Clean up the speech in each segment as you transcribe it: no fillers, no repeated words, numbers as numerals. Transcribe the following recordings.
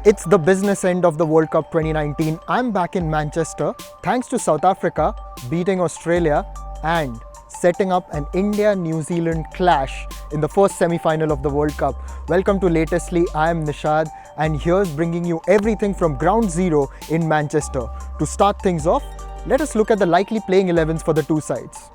It's the business end of the World Cup 2019. I'm back in Manchester thanks to South Africa beating Australia and setting up an India-New Zealand clash in the first semi-final of the World Cup. Welcome to Latestly, I am Nishad and here's bringing you everything from ground zero in Manchester. To start things off, let us look at the likely playing 11s for the two sides.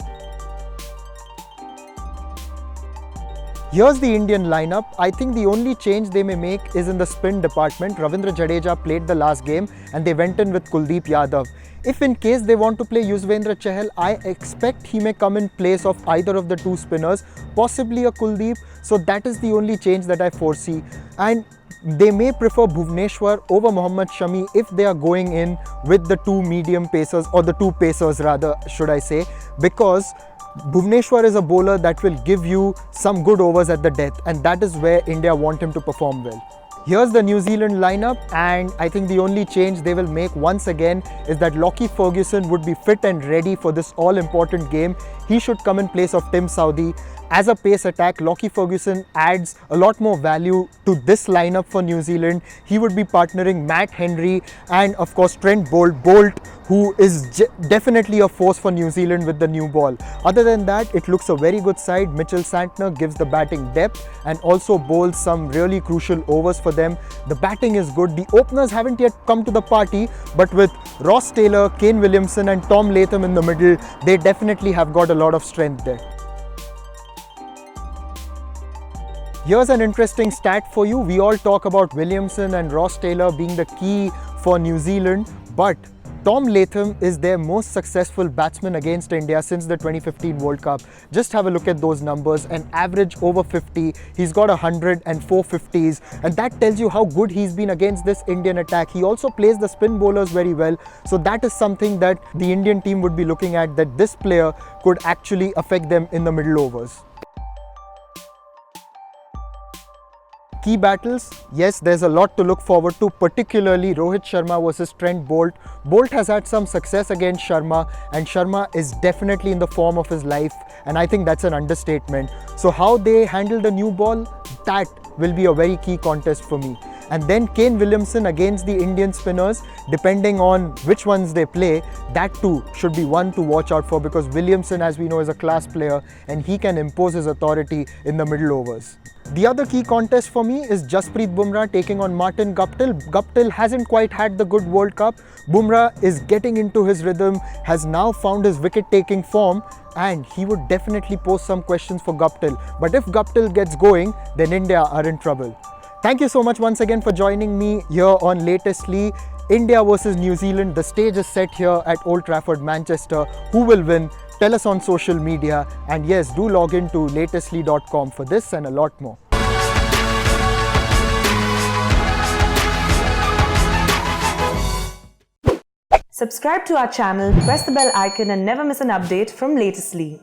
Here's the Indian lineup. I think the only change they may make is in the spin department. Ravindra Jadeja played the last game and they went in with Kuldeep Yadav. If in case they want to play Yuzvendra Chahal, I expect he may come in place of either of the two spinners, possibly a Kuldeep. So that is the only change that I foresee. And they may prefer Bhuvneshwar over Mohammad Shami if they are going in with the two medium pacers, or the two pacers rather, should I say, because Bhuvneshwar is a bowler that will give you some good overs at the death, and that is where India want him to perform well. Here's the New Zealand lineup, and I think the only change they will make once again is that Lockie Ferguson would be fit and ready for this all-important game. He should come in place of Tim Southee. As a pace attack, Lockie Ferguson adds a lot more value to this lineup for New Zealand. He would be partnering Matt Henry and of course Trent Bolt, who is definitely a force for New Zealand with the new ball. Other than that, it looks a very good side. Mitchell Santner gives the batting depth and also bowls some really crucial overs for them. The batting is good. The openers haven't yet come to the party, but with Ross Taylor, Kane Williamson and Tom Latham in the middle, they definitely have got a lot of strength there. Here's an interesting stat for you. We all talk about Williamson and Ross Taylor being the key for New Zealand, but Tom Latham is their most successful batsman against India since the 2015 World Cup. Just have a look at those numbers. An average over 50, he's got 100 and 450s, and that tells you how good he's been against this Indian attack. He also plays the spin bowlers very well, so that is something that the Indian team would be looking at, that this player could actually affect them in the middle overs. Key battles, yes, there's a lot to look forward to, particularly Rohit Sharma versus Trent Bolt. Bolt has had some success against Sharma, and Sharma is definitely in the form of his life, and I think that's an understatement. So how they handle the new ball, that will be a very key contest for me. And then Kane Williamson against the Indian spinners, depending on which ones they play, that too should be one to watch out for, because Williamson, as we know, is a class player and he can impose his authority in the middle overs. The other key contest for me is Jasprit Bumrah taking on Martin Guptill. Guptill hasn't quite had the good World Cup. Bumrah is getting into his rhythm, has now found his wicket-taking form, and he would definitely pose some questions for Guptill. But if Guptill gets going, then India are in trouble. Thank you so much once again for joining me here on Latestly. India versus New Zealand. The stage is set here at Old Trafford, Manchester. Who will win? Tell us on social media. And yes, do log in to latestly.com for this and a lot more. Subscribe to our channel, press the bell icon and never miss an update from Latestly.